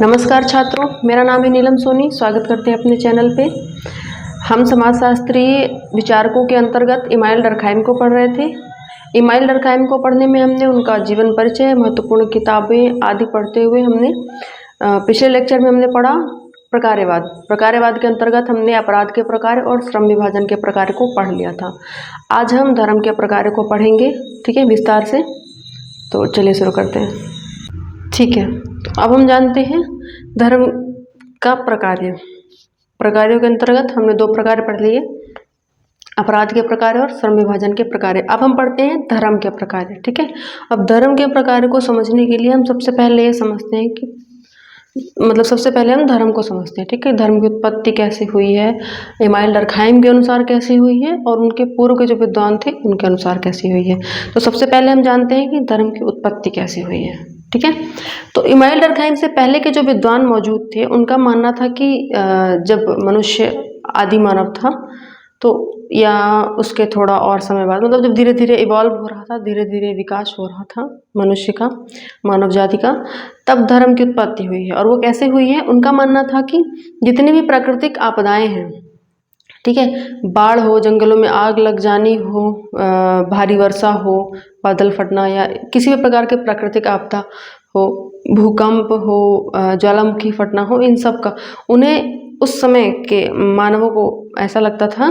नमस्कार छात्रों, मेरा नाम है नीलम सोनी। स्वागत करते हैं अपने चैनल पे। हम समाजशास्त्रीय विचारकों के अंतर्गत इमानुएल डर्कहाइम को पढ़ रहे थे। इमानुएल डर्कहाइम को पढ़ने में हमने उनका जीवन परिचय, महत्वपूर्ण किताबें आदि पढ़ते हुए हमने पिछले लेक्चर में हमने पढ़ा प्रकारवाद। प्रकारवाद के अंतर्गत हमने अपराध के प्रकार और श्रम विभाजन के प्रकार को पढ़ लिया था। आज हम धर्म के प्रकार को पढ़ेंगे, ठीक है, विस्तार से। तो चलिए शुरू करते हैं। ठीक है, तो अब हम जानते हैं धर्म का प्रकार्य। प्रकार्यों के अंतर्गत हमने दो प्रकार पढ़ लिए, अपराध के प्रकार और श्रम विभाजन के प्रकार। अब हम पढ़ते हैं धर्म के प्रकार, ठीक है। अब धर्म के प्रकार को समझने के लिए हम सबसे पहले ये समझते हैं कि सबसे पहले हम धर्म को समझते हैं, ठीक है। धर्म की उत्पत्ति कैसे हुई है, इमानुएल डर्कहाइम के अनुसार कैसे हुई है और उनके पूर्व के जो विद्वान थे उनके अनुसार कैसी हुई है। तो सबसे पहले हम जानते हैं कि धर्म की उत्पत्ति कैसे हुई है, ठीक है। तो इमानुएल डर्कहाइम से पहले के जो विद्वान मौजूद थे उनका मानना था कि जब मनुष्य आदि मानव था तो या उसके थोड़ा और समय बाद, जब धीरे धीरे इवॉल्व हो रहा था, धीरे धीरे विकास हो रहा था मनुष्य का, मानव जाति का, तब धर्म की उत्पत्ति हुई है। और वो कैसे हुई है, उनका मानना था कि जितनी भी प्राकृतिक आपदाएं हैं, ठीक है, बाढ़ हो, जंगलों में आग लग जानी हो, भारी वर्षा हो, बादल फटना या किसी भी प्रकार के प्राकृतिक आपदा हो, भूकंप हो, ज्वालामुखी फटना हो, इन सब का उन्हें उस समय के मानवों को ऐसा लगता था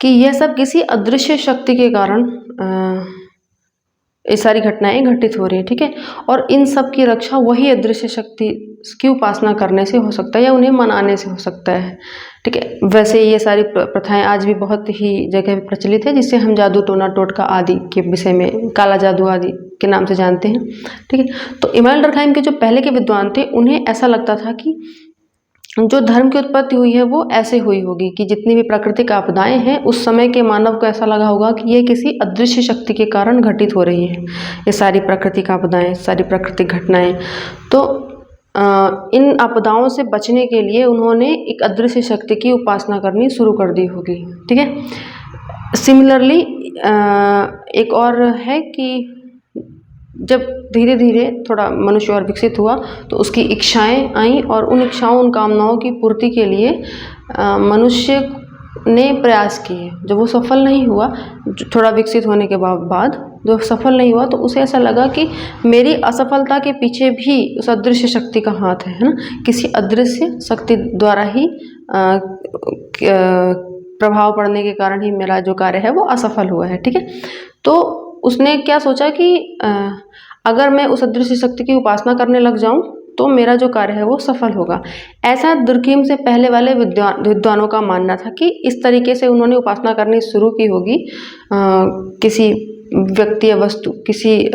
कि यह सब किसी अदृश्य शक्ति के कारण ये सारी घटनाएं घटित हो रही है, ठीक है। और इन सब की रक्षा वही अदृश्य शक्ति की उपासना करने से हो सकता है या उन्हें मनाने से हो सकता है, ठीक है। वैसे ये सारी प्रथाएं आज भी बहुत ही जगह प्रचलित है, जिससे हम जादू टोना टोटका आदि के विषय में, काला जादू आदि के नाम से जानते हैं, ठीक है। तो इमानुएल डर्कहाइम के जो पहले के विद्वान थे उन्हें ऐसा लगता था कि जो धर्म की उत्पत्ति हुई है वो ऐसे हुई होगी कि जितनी भी प्राकृतिक आपदाएं हैं उस समय के मानव को ऐसा लगा होगा कि ये किसी अदृश्य शक्ति के कारण घटित हो रही है, ये सारी प्राकृतिक आपदाएं, सारी प्राकृतिक घटनाएं। तो इन आपदाओं से बचने के लिए उन्होंने एक अदृश्य शक्ति की उपासना करनी शुरू कर दी होगी, ठीक है। सिमिलरली एक और है कि जब धीरे धीरे थोड़ा मनुष्य और विकसित हुआ तो उसकी इच्छाएं आई और उन इच्छाओं, उन कामनाओं की पूर्ति के लिए मनुष्य ने प्रयास किए। जब वो सफल नहीं हुआ, थोड़ा विकसित होने के बाद जब सफल नहीं हुआ, तो उसे ऐसा लगा कि मेरी असफलता के पीछे भी उस अदृश्य शक्ति का हाथ है ना, किसी अदृश्य शक्ति द्वारा ही प्रभाव पड़ने के कारण ही मेरा जो कार्य है वो असफल हुआ है, ठीक है। तो उसने क्या सोचा कि अगर मैं उस अदृश्य शक्ति की उपासना करने लग जाऊं तो मेरा जो कार्य है वो सफल होगा। ऐसा डर्कहाइम से पहले वाले विद्वानों का मानना था कि इस तरीके से उन्होंने उपासना करनी शुरू की होगी किसी व्यक्ति या वस्तु, किसी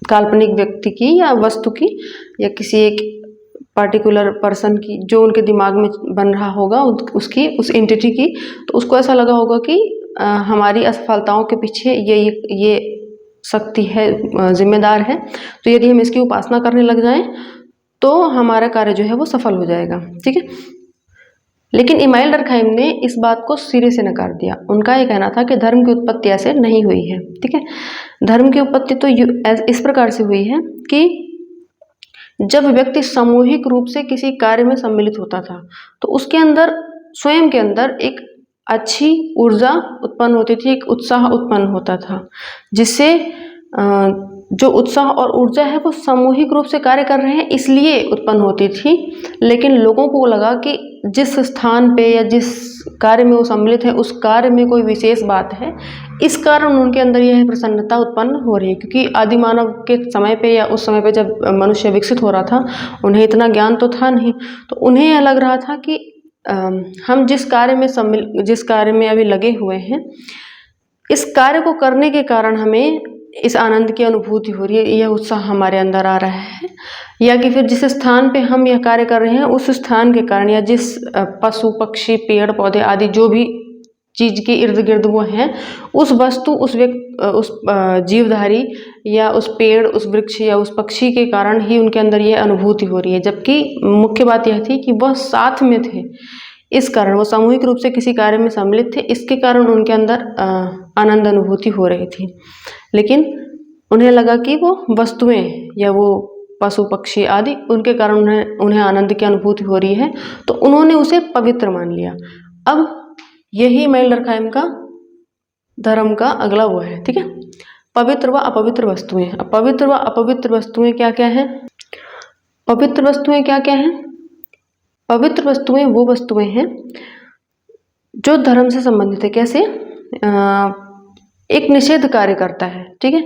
काल्पनिक व्यक्ति की या वस्तु की, या किसी एक पार्टिकुलर पर्सन की जो उनके दिमाग में बन रहा होगा, उसकी, उस एंटिटी की। तो उसको ऐसा लगा होगा कि हमारी असफलताओं के पीछे ये शक्ति है, जिम्मेदार है, तो यदि हम इसकी उपासना करने लग जाएं तो हमारा कार्य जो है वो सफल हो जाएगा, ठीक है। लेकिन इमानुएल डर्कहाइम ने इस बात को सिरे से नकार दिया। उनका ये कहना था कि धर्म की उत्पत्ति ऐसे नहीं हुई है, ठीक है। धर्म की उत्पत्ति तो इस प्रकार से हुई है कि जब व्यक्ति सामूहिक रूप से किसी कार्य में सम्मिलित होता था तो उसके अंदर, स्वयं के अंदर एक अच्छी ऊर्जा उत्पन्न होती थी, एक उत्साह उत्पन्न होता था, जिससे जो उत्साह और ऊर्जा है वो सामूहिक रूप से कार्य कर रहे हैं इसलिए उत्पन्न होती थी। लेकिन लोगों को लगा कि जिस स्थान पे या जिस कार्य में वो सम्मिलित है उस कार्य में कोई विशेष बात है, इस कारण उनके अंदर यह प्रसन्नता उत्पन्न हो रही है। क्योंकि आदि मानव के समय पे या उस समय पे जब मनुष्य विकसित हो रहा था, उन्हें इतना ज्ञान तो था नहीं, तो उन्हें यह लग रहा था कि हम जिस कार्य में अभी लगे हुए हैं, इस कार्य को करने के कारण हमें इस आनंद की अनुभूति हो रही है, यह उत्साह हमारे अंदर आ रहा है, या कि फिर जिस स्थान पे हम यह कार्य कर रहे हैं उस स्थान के कारण, या जिस पशु पक्षी पेड़ पौधे आदि जो भी चीज के इर्द गिर्द वो हैं, उस वस्तु, उस जीवधारी या उस पेड़, उस वृक्ष या उस पक्षी के कारण ही उनके अंदर यह अनुभूति हो रही है। जबकि मुख्य बात यह थी कि वह साथ में थे, इस कारण वो सामूहिक रूप से किसी कार्य में सम्मिलित थे, इसके कारण उनके अंदर आनंद अनुभूति हो रही थी। लेकिन उन्हें लगा कि वो वस्तुएं या वो पशु पक्षी आदि, उनके कारण उन्हें आनंद की अनुभूति हो रही है, तो उन्होंने उसे पवित्र मान लिया। अब यही इमानुएल डर्कहाइम का धर्म का अगला वो है, ठीक है, पवित्र व अपवित्र वस्तुएं। अब पवित्र व अपवित्र वस्तुएं क्या क्या हैं? पवित्र वस्तुएं क्या क्या हैं? पवित्र वस्तुएं वो वस्तुएं हैं जो धर्म से संबंधित है। कैसे? एक निषेध कार्य करता है, ठीक है,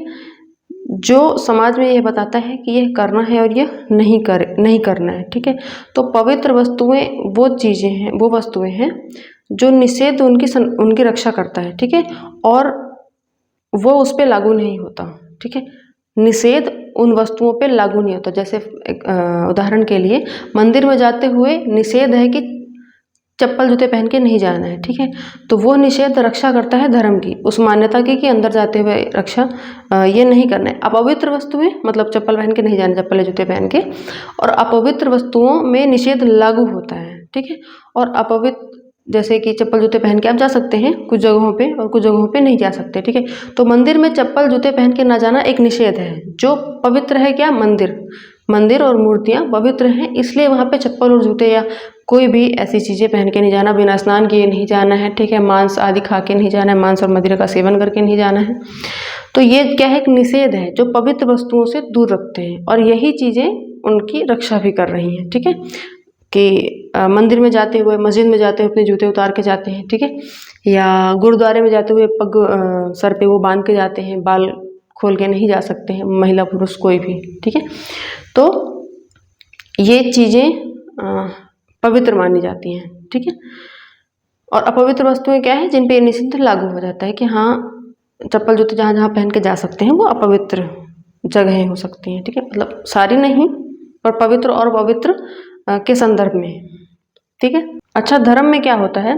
जो समाज में यह बताता है कि यह करना है और यह नहीं करना है, ठीक है। तो पवित्र वस्तुएं वो चीजें हैं, वो वस्तुएं हैं जो निषेध उनकी रक्षा करता है, ठीक है, और वो उस पर लागू नहीं होता, ठीक है। निषेध उन वस्तुओं पे लागू नहीं होता। जैसे उदाहरण के लिए मंदिर में जाते हुए निषेध है कि चप्पल जूते पहन के नहीं जाना है, ठीक है, तो वो निषेध रक्षा करता है धर्म की, उस मान्यता की कि अंदर जाते हुए रक्षा ये नहीं करना है। अपवित्र वस्तुएं मतलब चप्पल पहन के नहीं जाना, चप्पल जूते पहन के, और अपवित्र वस्तुओं में निषेध लागू होता है, ठीक है। और अपवित्र जैसे कि चप्पल जूते पहन के आप जा सकते हैं कुछ जगहों पे और कुछ जगहों पे नहीं जा सकते, ठीक है। तो मंदिर में चप्पल जूते पहन के ना जाना एक निषेध है। जो पवित्र है क्या? मंदिर और मूर्तियां पवित्र हैं, इसलिए वहाँ पे चप्पल और जूते या कोई भी ऐसी चीज़ें पहन के नहीं जाना, बिना स्नान किए नहीं जाना है, ठीक है, मांस आदि खा के नहीं जाना है, मांस और मदिरा का सेवन करके नहीं जाना है। तो ये क्या है? एक निषेध है जो पवित्र वस्तुओं से दूर रखते हैं, और यही चीज़ें उनकी रक्षा भी कर रही हैं, ठीक है, कि मंदिर में जाते हुए, मस्जिद में जाते हुए अपने जूते उतार के जाते हैं, ठीक है, या गुरुद्वारे में जाते हुए पग सर पे वो बांध के जाते हैं, बाल खोल के नहीं जा सकते हैं, महिला पुरुष कोई भी, ठीक है। तो ये चीज़ें पवित्र मानी जाती हैं, ठीक है। और अपवित्र वस्तुएं क्या है? जिन पे निषेध लागू हो जाता है कि हाँ चप्पल जूते जहाँ जहाँ पहन के जा सकते हैं वो अपवित्र जगहें हो सकती हैं, ठीक है, मतलब सारी नहीं पर पवित्र और पवित्र के संदर्भ में, ठीक है। अच्छा, धर्म में क्या होता है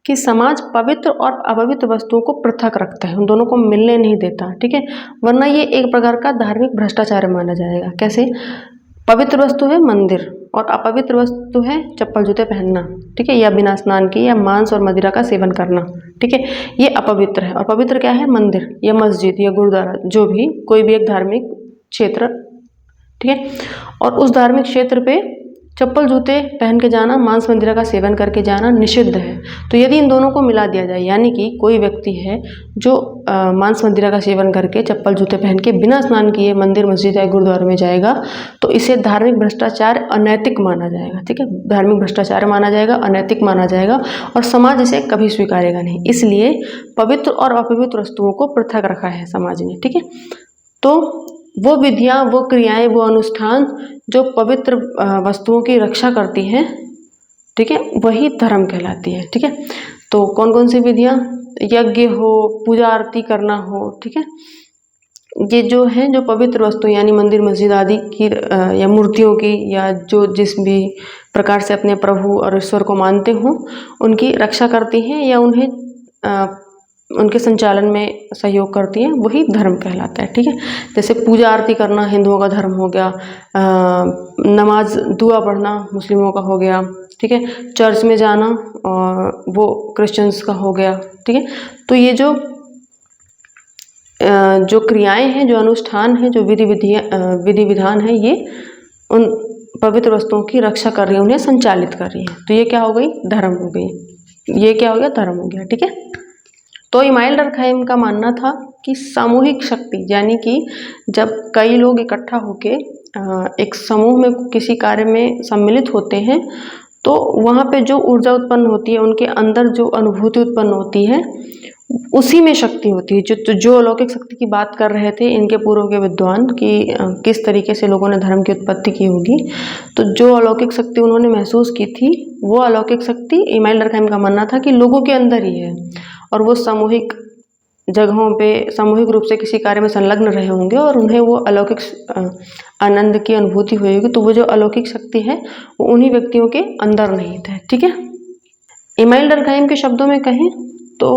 कि समाज पवित्र और अपवित्र वस्तुओं को पृथक रखता है, उन दोनों को मिलने नहीं देता, ठीक है, वरना ये एक प्रकार का धार्मिक भ्रष्टाचार माना जाएगा। कैसे? पवित्र वस्तु है मंदिर और अपवित्र वस्तु है चप्पल जूते पहनना, ठीक है, या बिना स्नान किए या मांस और मदिरा का सेवन करना, ठीक है, ये अपवित्र है। और पवित्र क्या है? मंदिर या मस्जिद या गुरुद्वारा, जो भी कोई भी एक धार्मिक क्षेत्र, ठीक है, और उस धार्मिक क्षेत्र पे चप्पल जूते पहन के जाना, मांस मदिरा का सेवन करके जाना निषिद्ध है। तो यदि इन दोनों को मिला दिया जाए, यानी कि कोई व्यक्ति है जो मांस मदिरा का सेवन करके चप्पल जूते पहन के बिना स्नान किए मंदिर मस्जिद या गुरुद्वारे में जाएगा, तो इसे धार्मिक भ्रष्टाचार अनैतिक माना जाएगा, ठीक है, धार्मिक भ्रष्टाचार माना जाएगा, अनैतिक माना जाएगा, और समाज इसे कभी स्वीकारेगा नहीं। इसलिए पवित्र और अपवित्र वस्तुओं को पृथक रखा है समाज ने, ठीक है। तो वो विधियाँ, वो क्रियाएं, वो अनुष्ठान जो पवित्र वस्तुओं की रक्षा करती हैं, ठीक है, वही धर्म कहलाती है, ठीक है। तो कौन कौन सी विधियाँ? यज्ञ हो, पूजा आरती करना हो, ठीक है, ये जो हैं जो पवित्र वस्तु यानी मंदिर मस्जिद आदि की या मूर्तियों की, या जो जिस भी प्रकार से अपने प्रभु और ईश्वर को मानते हों उनकी रक्षा करती हैं या उन्हें उनके संचालन में सहयोग करती हैं, वही धर्म कहलाता है, ठीक है। जैसे पूजा आरती करना हिंदुओं का धर्म हो गया, नमाज दुआ पढ़ना मुस्लिमों का हो गया, ठीक है, चर्च में जाना और वो क्रिश्चियंस का हो गया, ठीक है। तो ये जो क्रियाएं हैं, जो अनुष्ठान हैं, जो विधि विधान है, ये उन पवित्र वस्तुओं की रक्षा कर रही है, उन्हें संचालित कर रही है। तो ये क्या हो गई? धर्म हो गई। ये क्या हो गया? धर्म हो गया, ठीक है। तो इमानुएल डर्कहाइम का मानना था कि सामूहिक शक्ति, यानी कि जब कई लोग इकट्ठा होके एक समूह में किसी कार्य में सम्मिलित होते हैं, तो वहाँ पे जो ऊर्जा उत्पन्न होती है, उनके अंदर जो अनुभूति उत्पन्न होती है, उसी में शक्ति होती है। जो अलौकिक शक्ति की बात कर रहे थे इनके पूर्व के विद्वान कि किस तरीके से लोगों ने धर्म की उत्पत्ति की होगी, तो जो अलौकिक शक्ति उन्होंने महसूस की थी, वो अलौकिक शक्ति इमानुएल डर्कहाइम का मानना था कि लोगों के अंदर ही है, और वो सामूहिक जगहों पे सामूहिक रूप से किसी कार्य में संलग्न रहे होंगे और उन्हें वो अलौकिक आनंद की अनुभूति हुई होगी। तो वो जो अलौकिक शक्ति है वो उन्हीं व्यक्तियों के अंदर निहित है, ठीक है। इमानुएल डर्कहाइम के शब्दों में कहें तो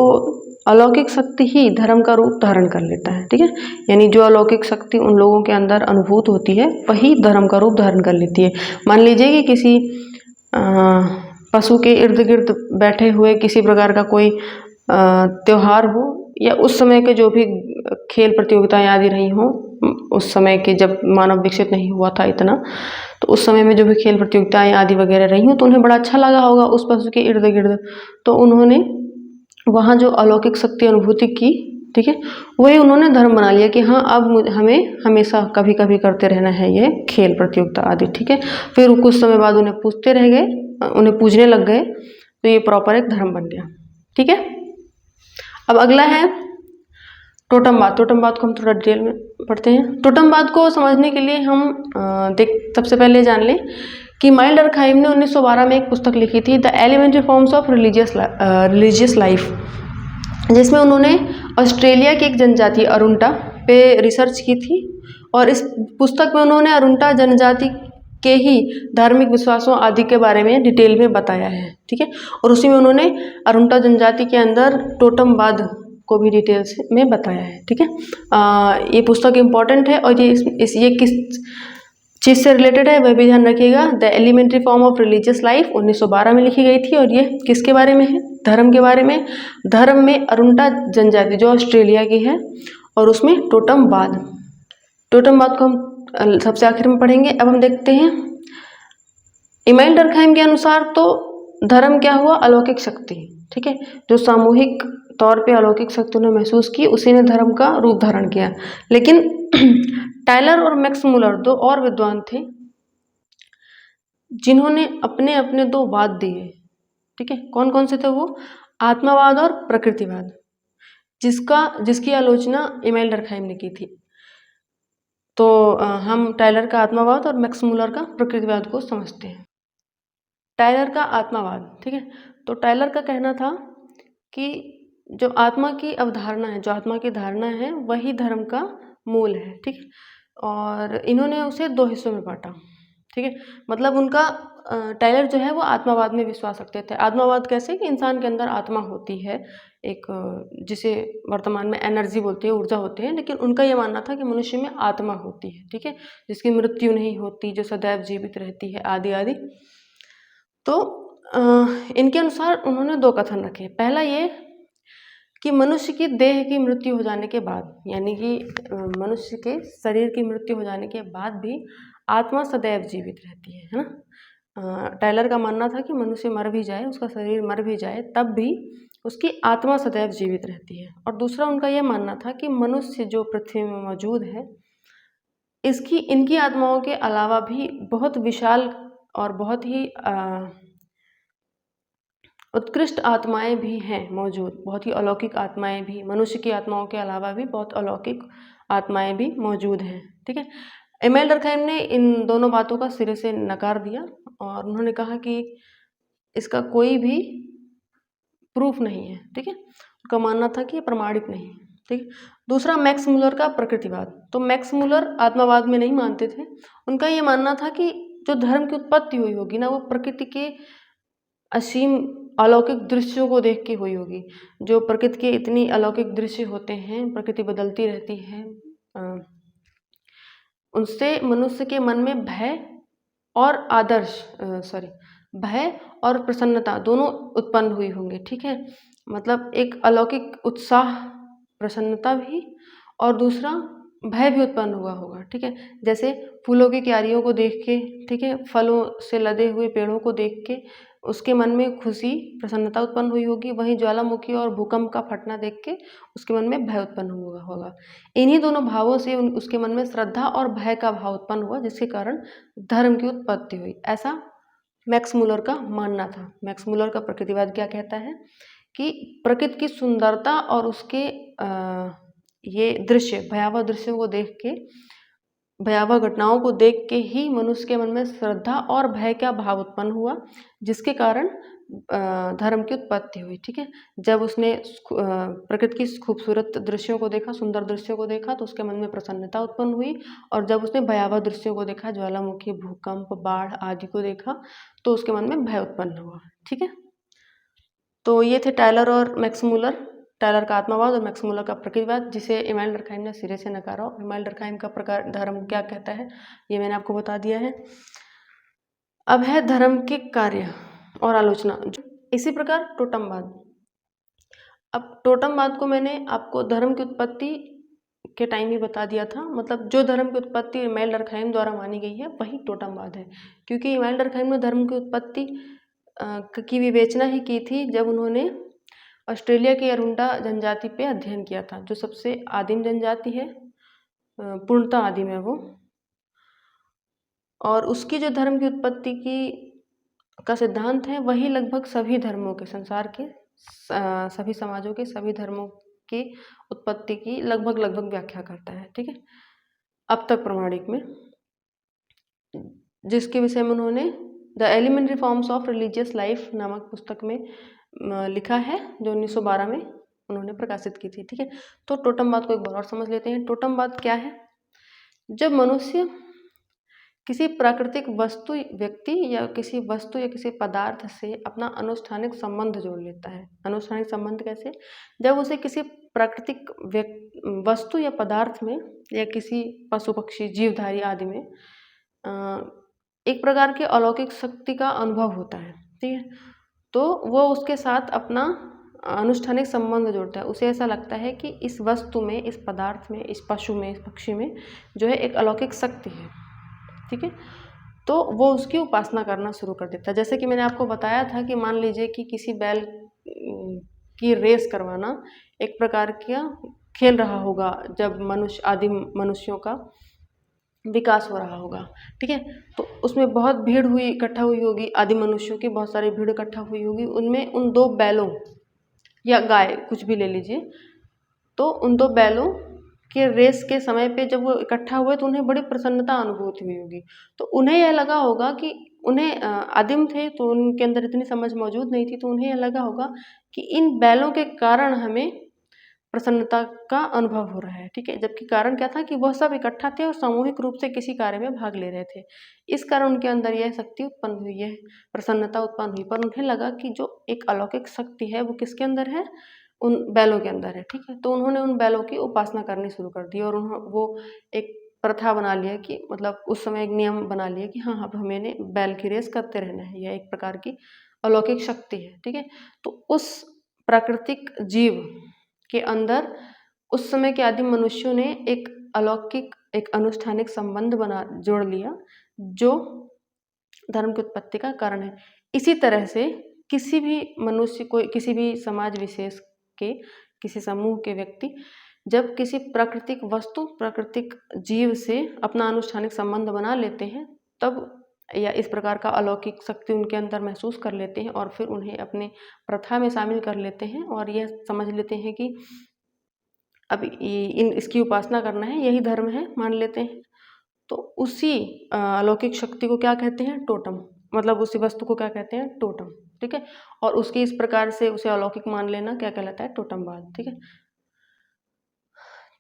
अलौकिक शक्ति ही धर्म का रूप धारण कर लेता है, ठीक है, यानी जो अलौकिक शक्ति उन लोगों के अंदर अनुभूत होती है वही धर्म का रूप धारण कर लेती है। मान लीजिए कि किसी पशु के इर्द गिर्द बैठे हुए किसी प्रकार का कोई त्योहार हो, या उस समय के जो भी खेल प्रतियोगिताएं आदि रही हों उस समय के, जब मानव विकसित नहीं हुआ था इतना, तो उस समय में जो भी खेल प्रतियोगिताएं आदि वगैरह रही हों तो उन्हें बड़ा अच्छा लगा होगा उस पशु के इर्द गिर्द, तो उन्होंने वहाँ जो अलौकिक शक्ति अनुभूति की, ठीक है, वही उन्होंने धर्म बना लिया कि हाँ अब हमें हमेशा कभी कभी करते रहना है ये खेल प्रतियोगिता आदि, ठीक है। फिर कुछ समय बाद उन्हें पूछते रह गए, उन्हें पूजने लग गए, तो ये प्रॉपर एक धर्म बन गया, ठीक है। अब अगला है टोटमवाद। टोटमवाद को हम थोड़ा डिटेल में पढ़ते हैं। टोटमवाद को समझने के लिए हम सबसे पहले जान लें कि माइल्ड डर्कहाइम ने 1912 में एक पुस्तक लिखी थी, the elementary forms of religious life, जिसमें उन्होंने ऑस्ट्रेलिया की एक जनजाति अरुंटा पे रिसर्च की थी, और इस पुस्तक में उन्होंने अरुंटा जनजाति के ही धार्मिक विश्वासों आदि के बारे में डिटेल में बताया है, ठीक है। और उसी में उन्होंने अरुंटा जनजाति के अंदर टोटमवाद को भी डिटेल्स में बताया है, ठीक है। ये पुस्तक इम्पॉर्टेंट है, और ये किस चीज़ से रिलेटेड है वह भी ध्यान रखिएगा। The elementary form of religious life 1912 में लिखी गई थी, और ये किसके बारे में है? धर्म के बारे में। धर्म में अरुंटा जनजाति जो ऑस्ट्रेलिया की है, और उसमें टोटमवाद। टोटमवाद को हम सबसे आखिर में पढ़ेंगे। अब हम देखते हैं इमाइल डर्कहाइम के अनुसार तो धर्म क्या हुआ? अलौकिक शक्ति, ठीक है। जो सामूहिक तौर पे अलौकिक शक्ति ने महसूस की, उसी ने धर्म का रूप धारण किया। लेकिन टायलर और मैक्स मुलर दो और विद्वान थे जिन्होंने अपने अपने दो वाद दिए, ठीक है। कौन कौन से थे वो? आत्मावाद और प्रकृतिवाद, जिसकी आलोचना इमाइल डर्कहाइम ने की थी। तो हम टायलर का आत्मावाद और मैक्स मुलर का प्रकृतिवाद को समझते हैं। टायलर का आत्मावाद, ठीक है। तो टायलर का कहना था कि जो आत्मा की अवधारणा है, जो आत्मा की धारणा है, वही धर्म का मूल है, ठीक है। और इन्होंने उसे दो हिस्सों में बांटा, ठीक है। मतलब उनका टायलर जो है वो आत्मावाद में विश्वास रखते थे। आत्मावाद कैसे? कि इंसान के अंदर आत्मा होती है एक, जिसे वर्तमान में एनर्जी बोलते हैं, ऊर्जा होती है, लेकिन उनका ये मानना था कि मनुष्य में आत्मा होती है, ठीक है, जिसकी मृत्यु नहीं होती, जो सदैव जीवित रहती है, आदि आदि। तो इनके अनुसार उन्होंने दो कथन रखे। पहला ये कि मनुष्य की देह की मृत्यु हो जाने के बाद, यानी कि मनुष्य के शरीर की मृत्यु हो जाने के बाद भी आत्मा सदैव जीवित रहती है ना। टायलर का मानना था कि मनुष्य मर भी जाए, उसका शरीर मर भी जाए, तब भी उसकी आत्मा सदैव जीवित रहती है। और दूसरा उनका यह मानना था कि मनुष्य जो पृथ्वी में मौजूद है, इनकी आत्माओं के अलावा भी बहुत विशाल और बहुत ही उत्कृष्ट आत्माएं भी हैं मौजूद, बहुत ही अलौकिक आत्माएं भी, मनुष्य की आत्माओं के अलावा भी बहुत अलौकिक आत्माएं भी मौजूद हैं, ठीक है। इमाइल डर्कहाइम ने इन दोनों बातों का सिरे से नकार दिया, और उन्होंने कहा कि इसका कोई भी प्रूफ नहीं है, ठीक है। उनका मानना था कि ये प्रमाणित नहीं है, ठीक है। दूसरा मैक्स मुलर का प्रकृतिवाद। तो मैक्स मुलर आत्मावाद में नहीं मानते थे। उनका ये मानना था कि जो धर्म की उत्पत्ति हुई होगी ना, वो प्रकृति के असीम अलौकिक दृश्यों को देख के हुई होगी। जो प्रकृति के इतनी अलौकिक दृश्य होते हैं, प्रकृति बदलती रहती है, उनसे मनुष्य के मन में भय और भय और प्रसन्नता दोनों उत्पन्न हुई होंगे, ठीक है। मतलब एक अलौकिक उत्साह, प्रसन्नता भी, और दूसरा भय भी उत्पन्न हुआ होगा, ठीक है। जैसे फूलों की क्यारियों को देख के, ठीक है, फलों से लदे हुए पेड़ों को देख के उसके मन में खुशी, प्रसन्नता उत्पन्न हुई होगी। वहीं ज्वालामुखी और भूकंप का फटना देख के उसके मन में भय उत्पन्न हुआ होगा। इन्हीं दोनों भावों से उसके मन में श्रद्धा और भय का भाव उत्पन्न हुआ, जिसके कारण धर्म की उत्पत्ति हुई, ऐसा मैक्स मुलर का मानना था। मैक्स मुलर का प्रकृतिवाद क्या कहता है कि प्रकृति की सुंदरता और उसके ये दृश्य, भयावह दृश्यों को देख के, भयावह घटनाओं को देख के ही मनुष्य के मन में श्रद्धा और भय का भाव उत्पन्न हुआ, जिसके कारण धर्म की उत्पत्ति हुई, ठीक है। जब उसने प्रकृति की खूबसूरत दृश्यों को देखा, सुंदर दृश्यों को देखा, तो उसके मन में प्रसन्नता उत्पन्न हुई, और जब उसने भयावह दृश्यों को देखा, ज्वालामुखी, भूकंप, बाढ़ आदि को देखा, तो उसके मन में भय उत्पन्न हुआ, ठीक है। तो ये थे टायलर और मैक्स मुलर, टायलर का आत्मावाद और मैक्स मुलर का प्रकृतिवाद, जिसे इमाइल डर्कहाइम ने सिरे से नकारा। इमाइल डर्कहाइम का प्रकार धर्म क्या कहता है ये मैंने आपको बता दिया है। अब है धर्म के कार्य और आलोचना। इसी प्रकार टोटमवाद। अब टोटमवाद को मैंने आपको धर्म की उत्पत्ति के टाइम ही बता दिया था। मतलब जो धर्म की उत्पत्ति इमानुएल डर्कहाइम द्वारा मानी गई है वही टोटमवाद है, क्योंकि इमानुएल डर्कहाइम ने धर्म की उत्पत्ति की विवेचना ही की थी जब उन्होंने ऑस्ट्रेलिया की अरुंडा जनजाति पे अध्ययन किया था, जो सबसे आदिम जनजाति है, पूर्णतः आदिम है वो। और उसकी जो धर्म की उत्पत्ति का सिद्धांत है वही लगभग सभी धर्मों के, संसार के सभी समाजों के सभी धर्मों की उत्पत्ति की लगभग व्याख्या करता है। ठीक है, अब तक प्रमाणिक में, जिसके विषय में उन्होंने the elementary forms of religious life नामक पुस्तक में लिखा है, जो 1912 में उन्होंने प्रकाशित की थी। ठीक है, तो टोटमवाद को एक बार और समझ लेते हैं। टोटमवाद क्या है? जब मनुष्य किसी प्राकृतिक वस्तु, व्यक्ति या किसी वस्तु या किसी पदार्थ से अपना अनुष्ठानिक संबंध जोड़ लेता है। अनुष्ठानिक संबंध कैसे? जब उसे किसी प्राकृतिक वस्तु या पदार्थ में या किसी पशु पक्षी जीवधारी आदि में एक प्रकार की अलौकिक शक्ति का अनुभव होता है। ठीक है, तो वो उसके साथ अपना अनुष्ठानिक संबंध जोड़ता है। उसे ऐसा लगता है कि इस वस्तु में, इस पदार्थ में, इस पशु में, इस पक्षी में जो है एक अलौकिक शक्ति है। ठीक है, तो वो उसकी उपासना करना शुरू कर देता है। जैसे कि मैंने आपको बताया था कि मान लीजिए कि किसी बैल की रेस करवाना एक प्रकार का खेल रहा होगा जब आदिम मनुष्यों का विकास हो रहा होगा। ठीक है, तो उसमें बहुत भीड़ इकट्ठा हुई होगी, आदिम मनुष्यों की बहुत सारी भीड़ इकट्ठा हुई होगी। उनमें उन दो बैलों या गाय, कुछ भी ले लीजिए, तो उन दो बैलों के रेस के समय पे जब वो इकट्ठा हुए तो उन्हें बड़ी प्रसन्नता अनुभूति हुई होगी। तो उन्हें यह लगा होगा कि उन्हें आदिम थे तो उनके अंदर इतनी समझ मौजूद नहीं थी, तो उन्हें यह लगा होगा कि इन बैलों के कारण हमें प्रसन्नता का अनुभव हो रहा है। ठीक है, जबकि कारण क्या था कि वह सब इकट्ठा थे और सामूहिक रूप से किसी कार्य में भाग ले रहे थे। इस कारण उनके अंदर यह शक्ति उत्पन्न हुई, यह प्रसन्नता उत्पन्न हुई। पर उन्हें लगा कि जो एक अलौकिक शक्ति है वो किसके अंदर है? उन बैलों के अंदर है। ठीक है, तो उन्होंने उन बैलों की उपासना करनी शुरू कर दी और वो एक प्रथा बना लिया कि मतलब उस समय एक नियम बना लिया कि हाँ, अब हमें बैल की रेस करते रहना है, यह एक प्रकार की अलौकिक शक्ति है। ठीक है, तो उस प्राकृतिक जीव के अंदर उस समय के आदिम मनुष्यों ने एक अलौकिक, एक अनुष्ठानिक संबंध जोड़ लिया, जो धर्म की उत्पत्ति का कारण है। इसी तरह से किसी भी मनुष्य को, किसी भी समाज विशेष के, किसी समूह के व्यक्ति जब किसी प्राकृतिक वस्तु, प्राकृतिक जीव से अपना अनुष्ठानिक संबंध बना लेते हैं, तब या इस प्रकार का अलौकिक शक्ति उनके अंदर महसूस कर लेते हैं और फिर उन्हें अपने प्रथा में शामिल कर लेते हैं और यह समझ लेते हैं कि अब इसकी उपासना करना है, यही धर्म है, मान लेते हैं। तो उसी अलौकिक शक्ति को क्या कहते हैं? टोटम। मतलब उसी वस्तु को क्या कहते हैं? टोटम। ठीक है, और उसकी इस प्रकार से उसे अलौकिक मान लेना क्या कहलाता है? टोटमवाद। ठीक है,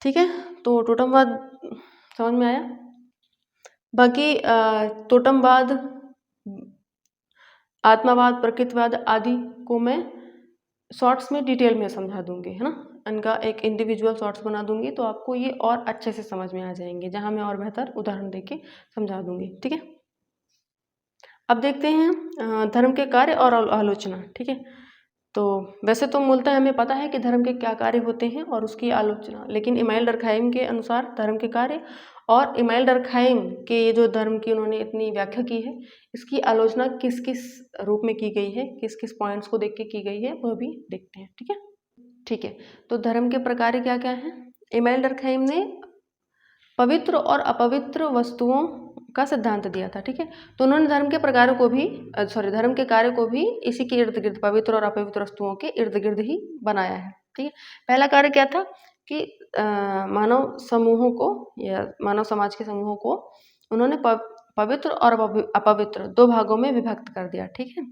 ठीक है, तो टोटमवाद समझ में आया। बाकी टोटमवाद, आत्मावाद, प्रकृतिवाद आदि को मैं शॉर्ट्स में डिटेल में समझा दूंगी, है ना। इनका एक इंडिविजुअल शॉर्ट्स बना दूंगी तो आपको ये और अच्छे से समझ में आ जाएंगे, जहां मैं और बेहतर उदाहरण देके समझा दूंगी। ठीक है, अब देखते हैं धर्म के कार्य और आलोचना। ठीक है, तो वैसे तो मूलतः हमें पता है कि धर्म के क्या कार्य होते हैं और उसकी आलोचना, लेकिन इमानुएल डर्कहाइम के अनुसार धर्म के कार्य और इमानुएल डर्कहाइम के ये जो धर्म की उन्होंने इतनी व्याख्या की है, इसकी आलोचना किस किस रूप में की गई है, किस किस पॉइंट्स को देख के की गई है, वह भी देखते हैं। ठीक है, ठीक है, तो धर्म के प्रकार क्या क्या हैं? इमानुएल डर्कहाइम ने पवित्र और अपवित्र वस्तुओं का सिद्धांत दिया था। ठीक है, तो उन्होंने धर्म के प्रकारों को भी धर्म के कार्य को भी इसी के इर्द गिर्द, पवित्र और अपवित्र वस्तुओं के इर्द गिर्द ही बनाया है। ठीक है, पहला कार्य क्या था कि मानव समूहों को या मानव समाज के समूहों को उन्होंने पवित्र और अपवित्र दो भागों में विभक्त कर दिया। ठीक है,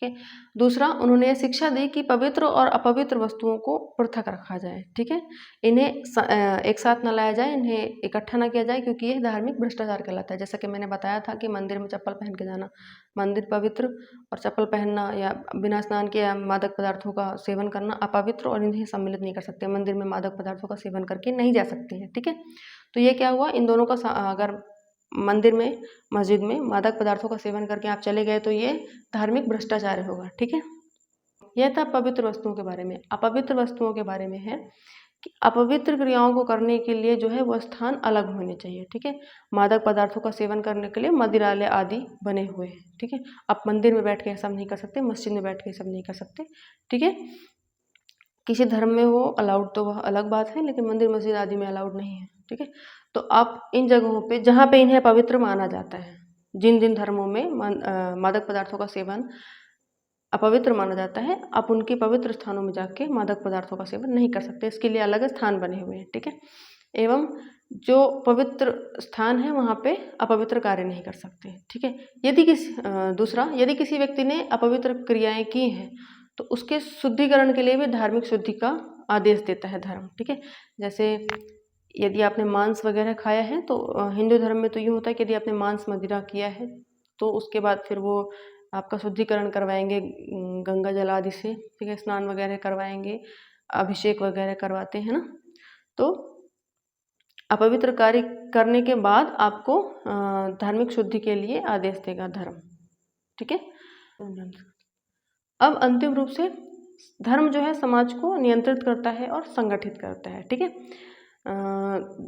ठीक है, दूसरा उन्होंने यह शिक्षा दी कि पवित्र और अपवित्र वस्तुओं को पृथक रखा जाए। ठीक है, इन्हें एक साथ न लाया जाए, इन्हें इकट्ठा न किया जाए, क्योंकि यह धार्मिक भ्रष्टाचार कहलाता है। जैसा कि मैंने बताया था कि मंदिर में चप्पल पहन के जाना, मंदिर पवित्र, और चप्पल पहनना या बिना स्नान के या मादक पदार्थों का सेवन करना अपवित्र, और इन्हें सम्मिलित नहीं कर सकते, मंदिर में मादक पदार्थों का सेवन करके नहीं जा सकते हैं। ठीक है, तो ये क्या हुआ, इन दोनों का अगर मंदिर में, मस्जिद में मादक पदार्थों का सेवन करके आप चले गए तो ये धार्मिक भ्रष्टाचार होगा। ठीक है, यह था पवित्र वस्तुओं के बारे में। अपवित्र वस्तुओं के बारे में है कि अपवित्र क्रियाओं को करने के लिए जो है वो स्थान अलग होने चाहिए, ठीक है। मादक पदार्थों का सेवन करने के लिए मंदिरालय आदि बने हुए हैं, ठीक है। आप मंदिर में बैठ के सब नहीं कर सकते, मस्जिद में बैठ के सब नहीं कर सकते, ठीक है। किसी धर्म में वो अलाउड तो वह अलग बात है, लेकिन मंदिर मस्जिद आदि में अलाउड नहीं है, ठीक है। तो आप इन जगहों पे जहाँ पे इन्हें पवित्र माना जाता है, जिन जिन धर्मों में मादक पदार्थों का सेवन अपवित्र माना जाता है, आप उनके पवित्र स्थानों में जाके मादक पदार्थों का सेवन नहीं कर सकते, इसके लिए अलग स्थान बने हुए हैं, ठीक है। एवं जो पवित्र स्थान है वहाँ पे अपवित्र कार्य नहीं कर सकते, ठीक है। यदि किसी व्यक्ति ने अपवित्र क्रियाएं की हैं तो उसके शुद्धिकरण के लिए भी धार्मिक शुद्धि का आदेश देता है धर्म, ठीक है। जैसे यदि आपने मांस वगैरह खाया है तो हिंदू धर्म में तो यूँ होता है कि यदि आपने मांस मदिरा किया है तो उसके बाद फिर वो आपका शुद्धिकरण करवाएंगे गंगा जल आदि से, ठीक है। स्नान वगैरह करवाएंगे, अभिषेक वगैरह करवाते हैं ना। तो अपवित्र कार्य करने के बाद आपको धार्मिक शुद्धि के लिए आदेश देगा धर्म, ठीक है। अब अंतिम रूप से धर्म जो है समाज को नियंत्रित करता है और संगठित करता है, ठीक है।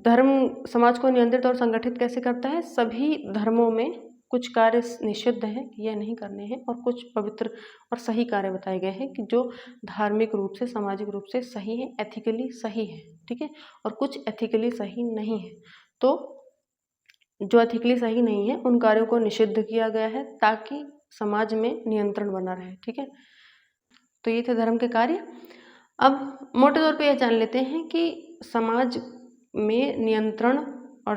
धर्म समाज को नियंत्रित और संगठित कैसे करता है? सभी धर्मों में कुछ कार्य निषिद्ध हैं कि यह नहीं करने हैं, और कुछ पवित्र और सही कार्य बताए गए हैं कि जो धार्मिक रूप से सामाजिक रूप से सही है, एथिकली सही है, ठीक है। और कुछ एथिकली सही नहीं है। तो जो एथिकली सही नहीं है उन कार्यों को निषिद्ध किया गया है ताकि समाज में नियंत्रण बना रहे, ठीक है। तो ये थे धर्म के कार्य। अब मोटे तौर पे यह जान लेते हैं कि समाज में नियंत्रण और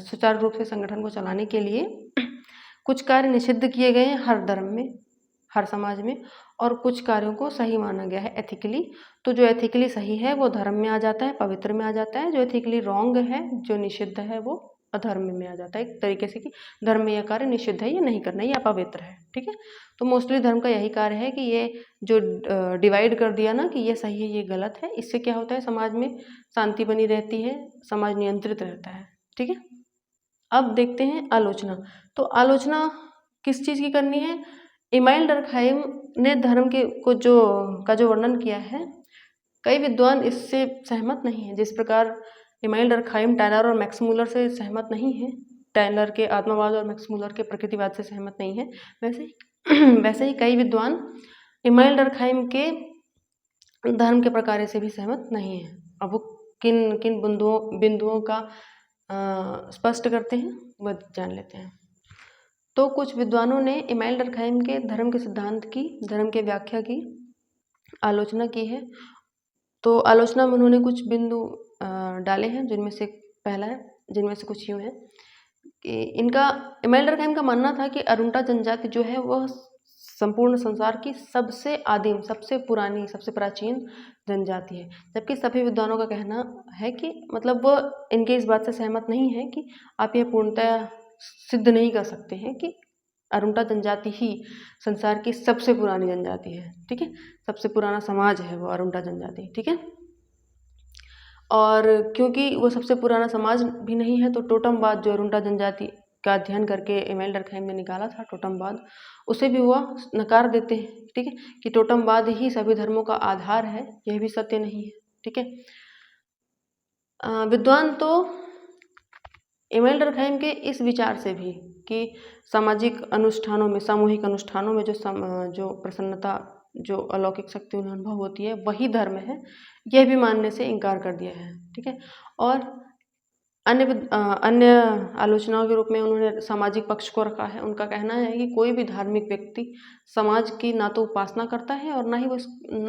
सुचारू रूप से संगठन को चलाने के लिए कुछ कार्य निषिद्ध किए गए हैं हर धर्म में, हर समाज में, और कुछ कार्यों को सही माना गया है एथिकली। तो जो एथिकली सही है वो धर्म में आ जाता है, पवित्र में आ जाता है। जो एथिकली रॉन्ग है, जो निषिद्ध है, वो अधर्म में आ जाता है, एक तरीके से कि धर्म में यह कार्य निषिद्ध है, ये नहीं करना, ये अपवित्र है, ठीक है। तो मोस्टली धर्म का यही कार्य है कि ये जो डिवाइड कर दिया ना कि ये सही है ये गलत है, इससे क्या होता है, समाज में शांति बनी रहती है, समाज नियंत्रित रहता है, ठीक है। अब देखते हैं आलोचना। तो आलोचना किस चीज़ की करनी है? इमाइल डर्कहाइम ने धर्म के जो वर्णन किया है, कई विद्वान इससे सहमत नहीं है। जिस प्रकार इमाइल डर्कहाइम टायलर और मैक्स मूलर से सहमत नहीं है, टायलर के आत्मवाद और मैक्स मूलर के प्रकृतिवाद से सहमत नहीं है, वैसे ही कई विद्वान इमाइल डर्कहाइम के धर्म के प्रकार से भी सहमत नहीं है। अब वो किन किन बिंदुओं का स्पष्ट करते हैं वह जान लेते हैं। तो कुछ विद्वानों ने इमाइल डर्कहाइम के धर्म के सिद्धांत की, धर्म के व्याख्या की आलोचना की है। तो आलोचना में उन्होंने कुछ बिंदु डाले हैं, जिनमें से पहला है, जिनमें से कुछ यूँ है कि इमाइल डर्कहाइम का मानना था कि अरुंटा जनजाति जो है वह संपूर्ण संसार की सबसे आदिम, सबसे पुरानी, सबसे प्राचीन जनजाति है। जबकि सभी विद्वानों का कहना है कि मतलब वो इनके इस बात से सहमत नहीं है कि आप यह पूर्णतः सिद्ध नहीं कर सकते हैं कि अरुंटा जनजाति ही संसार की सबसे पुरानी जनजाति है, ठीक है। सबसे पुराना समाज है वो अरुंटा जनजाति, ठीक है। और क्योंकि वो सबसे पुराना समाज भी नहीं है, तो टोटमवाद जो अरुंटा जनजाति का अध्ययन करके इमाइल डर्कहाइम ने निकाला था, टोटमवाद, उसे भी वह नकार देते हैं, ठीक है, कि टोटमवाद ही सभी धर्मों का आधार है, यह भी सत्य नहीं है, ठीक है। विद्वान तो इमाइल डर्कहाइम के इस विचार से भी कि सामाजिक अनुष्ठानों में, सामूहिक अनुष्ठानों में जो प्रसन्नता, जो अलौकिक शक्ति उन्हें अनुभव होती है वही धर्म है, यह भी मानने से इनकार कर दिया है, ठीक है। और अन्य आलोचनाओं के रूप में उन्होंने सामाजिक पक्ष को रखा है। उनका कहना है कि कोई भी धार्मिक व्यक्ति समाज की ना तो उपासना करता है और ना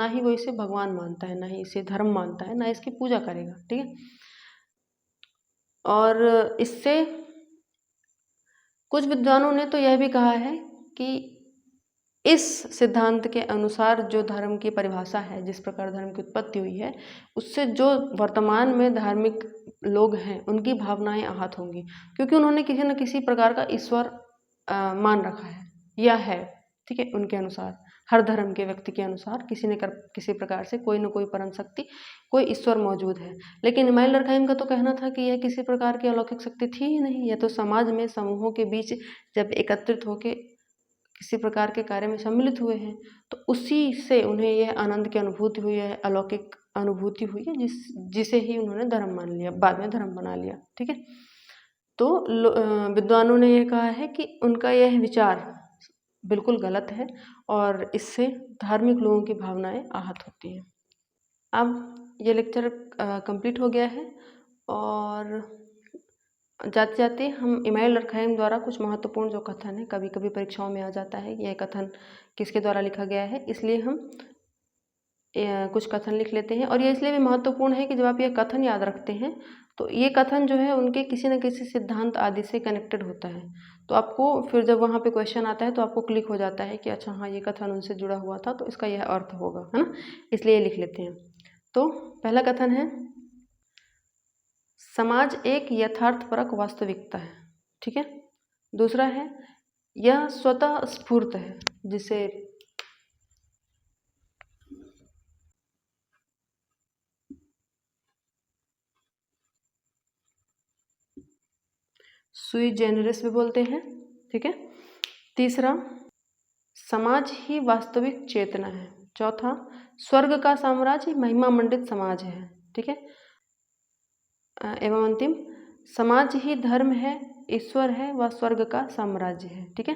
ही वो इसे भगवान मानता है, ना ही इसे धर्म मानता है, ना इसकी पूजा करेगा, ठीक है। और इससे कुछ विद्वानों ने तो यह भी कहा है कि इस सिद्धांत के अनुसार जो धर्म की परिभाषा है, जिस प्रकार धर्म की उत्पत्ति हुई है, उससे जो वर्तमान में धार्मिक लोग हैं उनकी भावनाएं आहत होंगी, क्योंकि उन्होंने किसी न किसी प्रकार का ईश्वर मान रखा है या है, ठीक है। उनके अनुसार, हर धर्म के व्यक्ति के अनुसार किसी प्रकार से कोई न कोई परम शक्ति, कोई ईश्वर मौजूद है। लेकिन इमाइल डर्कहाइम का तो कहना था कि यह किसी प्रकार की अलौकिक शक्ति थी ही नहीं, यह तो समाज में समूहों के बीच जब एकत्रित होकर किसी प्रकार के कार्य में सम्मिलित हुए हैं, तो उसी से उन्हें यह आनंद की अनुभूति हुई है, अलौकिक अनुभूति हुई है, जिसे ही उन्होंने धर्म मान लिया, बाद में धर्म बना लिया। ठीक है, तो विद्वानों ने यह कहा है कि उनका यह विचार बिल्कुल गलत है और इससे धार्मिक लोगों की भावनाएं आहत होती हैं। अब ये लेक्चर कंप्लीट हो गया है और जाते जाते हम इमाइल डर्कहाइम द्वारा कुछ महत्वपूर्ण जो कथन है, कभी कभी परीक्षाओं में आ जाता है यह कथन किसके द्वारा लिखा गया है, इसलिए हम कुछ कथन लिख लेते हैं। और ये इसलिए भी महत्वपूर्ण है कि जब आप ये कथन याद रखते हैं तो ये कथन जो है उनके किसी न किसी सिद्धांत आदि से कनेक्टेड होता है, तो आपको फिर जब वहाँ पे क्वेश्चन आता है तो आपको क्लिक हो जाता है कि अच्छा हाँ, ये कथन उनसे जुड़ा हुआ था तो इसका यह अर्थ होगा, है ना, इसलिए लिख लेते हैं। तो पहला कथन है, समाज एक यथार्थपरक वास्तविकता है। ठीक है, दूसरा है, यह स्वतः स्फूर्त है, जिसे सुई जेनरिस भी बोलते हैं। ठीक है, तीसरा, समाज ही वास्तविक चेतना है। चौथा, स्वर्ग का साम्राज्य महिमा मंडित समाज है। ठीक है, एवं अंतिम, समाज ही धर्म है, ईश्वर है व स्वर्ग का साम्राज्य है। ठीक है,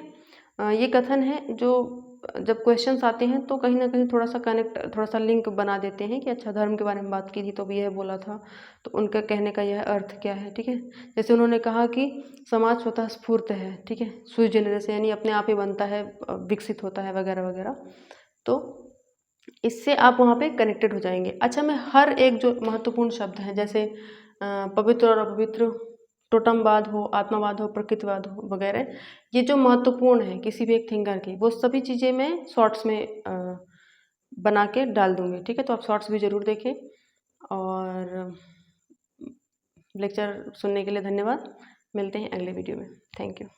ये कथन है जो जब क्वेश्चंस आते हैं तो कहीं ना कहीं थोड़ा सा कनेक्ट, थोड़ा सा लिंक बना देते हैं कि अच्छा धर्म के बारे में बात की थी तो भी यह बोला था, तो उनका कहने का यह अर्थ क्या है। ठीक है, जैसे उन्होंने कहा कि समाज स्वतः स्फूर्त है, ठीक है, सुई जेनरिस यानी अपने आप ही बनता है, विकसित होता है वगैरह वगैरह, तो इससे आप वहाँ पे कनेक्टेड हो जाएंगे। अच्छा, मैं हर एक जो महत्वपूर्ण शब्द हैं जैसे पवित्र और अपवित्र, टोटमवाद हो, आत्मवाद हो, प्रकृतिवाद हो वगैरह, ये जो महत्वपूर्ण है किसी भी एक थिंकर की, वो सभी चीज़ें मैं शॉर्ट्स में बना के डाल दूँगी। ठीक है, तो आप शॉर्ट्स भी ज़रूर देखें और लेक्चर सुनने के लिए धन्यवाद। मिलते हैं अगले वीडियो में। Thank you.